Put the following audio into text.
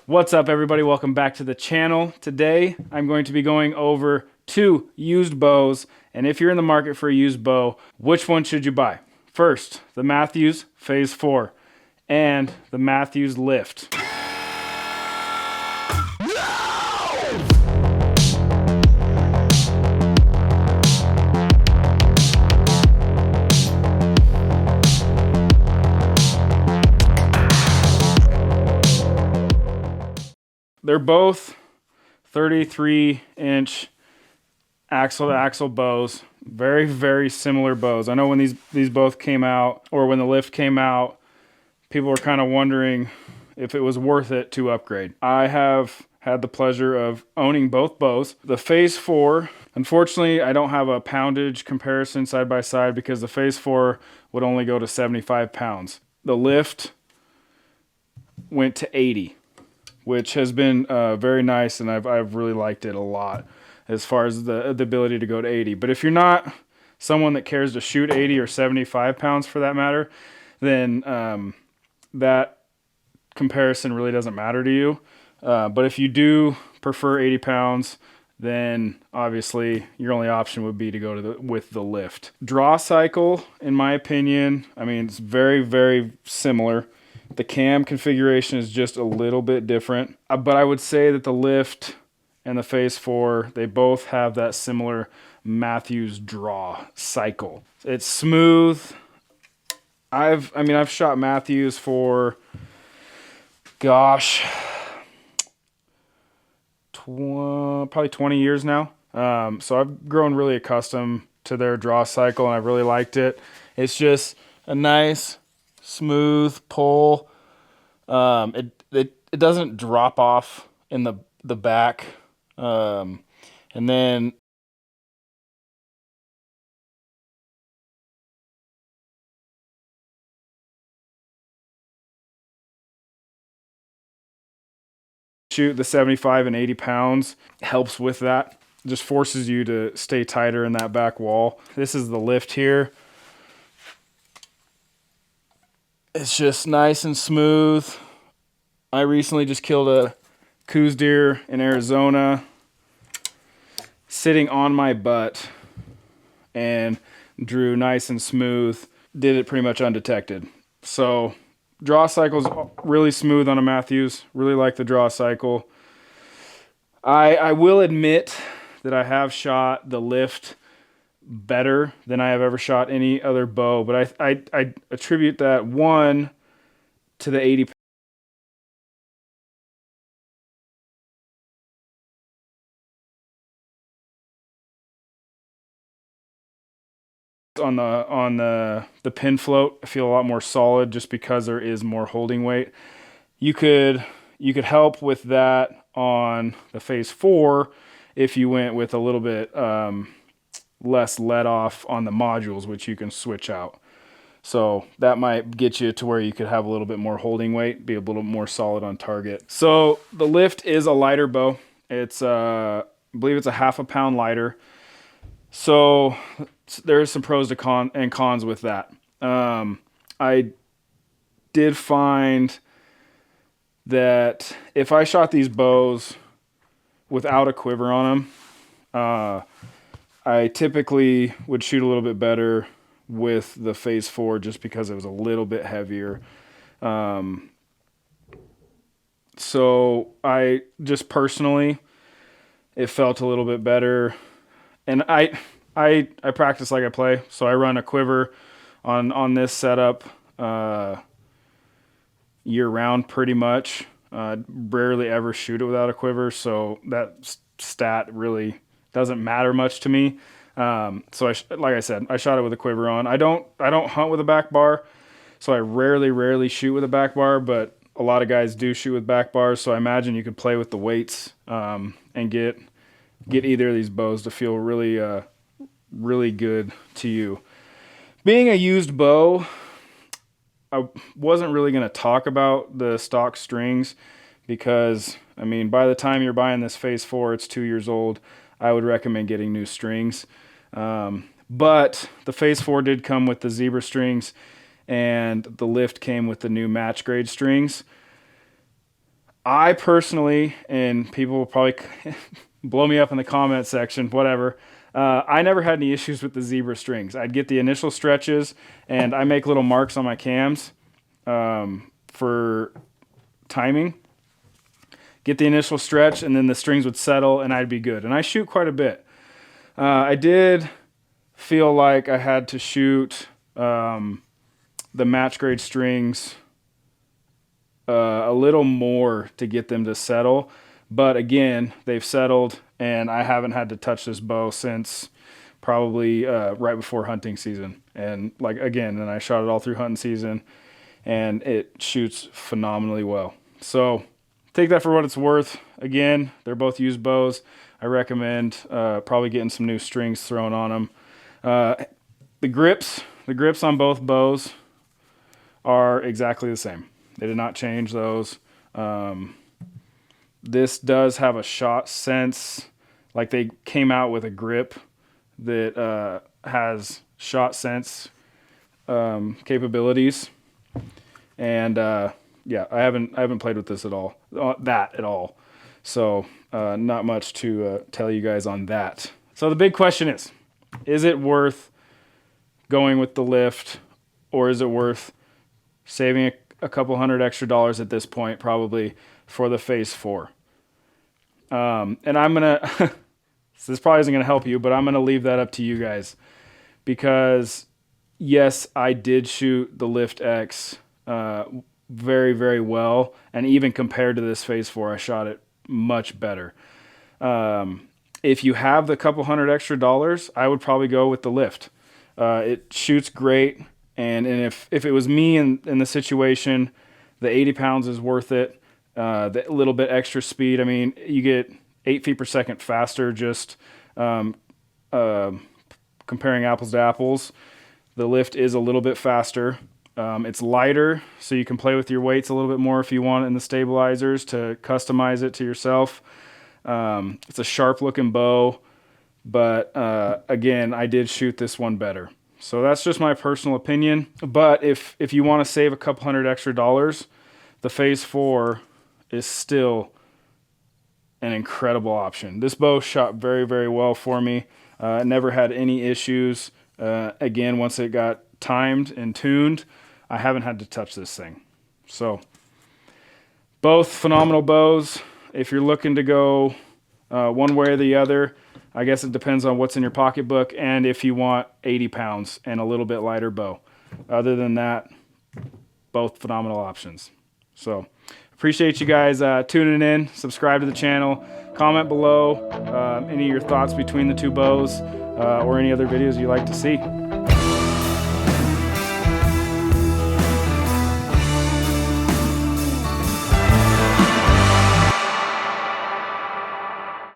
What's up, everybody? Welcome back to the channel. Today I'm going to be going over 2 used bows, and if you're in the market for a used bow, which one should you buy? First, the Mathews Phase 4 and the Mathews Lift. They're both 33-inch axle-to-axle bows. Very, very similar bows. I know when these both came out, or when the Lift came out, people were kind of wondering if it was worth it to upgrade. I have had the pleasure of owning both bows. The Phase 4, unfortunately, I don't have a poundage comparison side by side because the Phase 4 would only go to 75 pounds. The Lift went to 80. Which has been very nice, and I've really liked it a lot as far as the ability to go to 80. But if you're not someone that cares to shoot 80 or 75 pounds for that matter, then that comparison really doesn't matter to you. But if you do prefer 80 pounds, then obviously your only option would be to go with the Lift. Draw cycle, in my opinion, I mean, it's very, very similar. The cam configuration is just a little bit different, but I would say that the Lift and the Phase 4, they both have that similar Mathews draw cycle. It's smooth. I've shot Mathews for, gosh, probably 20 years now. So I've grown really accustomed to their draw cycle, and I really liked it. It's just a nice, smooth pull. It doesn't drop off in the back, and then shoot the 75 and 80 pounds helps with that. It just forces you to stay tighter in that back wall. This is the Lift here. It's just nice and smooth. I recently just killed a coos deer in Arizona sitting on my butt and drew nice and smooth. Did it pretty much undetected. So draw cycle's really smooth on a Mathews. Really like the draw cycle. I will admit that I have shot the Lift better than I have ever shot any other bow, but I attribute that, one, to the 80 on the pin float. I feel a lot more solid just because there is more holding weight. You could help with that on the Phase 4 if you went with a little bit less let off on the modules, which you can switch out. So that might get you to where you could have a little bit more holding weight, be a little more solid on target. So the Lift is a lighter bow. It's I believe it's a half a pound lighter. So there's some pros to cons with that. I did find that if I shot these bows without a quiver on them, I typically would shoot a little bit better with the Phase 4 just because it was a little bit heavier. So I just personally, it felt a little bit better. And I practice like I play, so I run a quiver on this setup year round pretty much. Rarely ever shoot it without a quiver, so that stat really doesn't matter much to me. So like I said, I shot it with a quiver on. I don't hunt with a back bar, so I rarely shoot with a back bar, but a lot of guys do shoot with back bars, so I imagine you could play with the weights and get either of these bows to feel really good to you. Being a used bow, I wasn't really going to talk about the stock strings because, I mean, by the time you're buying this Phase 4, it's 2 years old. I would recommend getting new strings. But the Phase 4 did come with the zebra strings, and the Lift came with the new match grade strings. I personally, and people will probably blow me up in the comment section, whatever. I never had any issues with the zebra strings. I'd get the initial stretches, and I make little marks on my cams for timing. Get the initial stretch, and then the strings would settle, and I'd be good. And I shoot quite a bit. I did feel like I had to shoot the match grade strings a little more to get them to settle. But again, they've settled, and I haven't had to touch this bow since probably right before hunting season. And like again, and I shot it all through hunting season, and it shoots phenomenally well. So take that for what it's worth. Again, they're both used bows. I recommend probably getting some new strings thrown on them. The grips on both bows are exactly the same. They did not change those. This does have a shot sense, like they came out with a grip that has shot sense capabilities. And yeah, I haven't played with this at all, So not much to tell you guys on that. So the big question is it worth going with the Lift, or is it worth saving a couple $100 extra at this point, probably, for the Phase 4? And I'm going to, this probably isn't going to help you, but I'm going to leave that up to you guys. Because, yes, I did shoot the Lift X very, very well. And even compared to this Phase 4, I shot it much better. If you have the couple $100 extra, I would probably go with the Lift. It shoots great. And if it was me in the situation, the 80 pounds is worth it. The little bit extra speed. I mean, you get 8 feet per second faster just comparing apples to apples. The Lift is a little bit faster. It's lighter, so you can play with your weights a little bit more if you want in the stabilizers to customize it to yourself. It's a sharp looking bow, but again, I did shoot this one better. So that's just my personal opinion. But if you want to save a couple $100 extra, the Phase 4 is still an incredible option. This bow shot very, very well for me. Never had any issues. Again, once it got timed and tuned, I haven't had to touch this thing. So both phenomenal bows. If you're looking to go one way or the other, I guess it depends on what's in your pocketbook and if you want 80 pounds and a little bit lighter bow. Other than that, both phenomenal options. So appreciate you guys tuning in. Subscribe to the channel. Comment below any of your thoughts between the two bows or any other videos you'd like to see.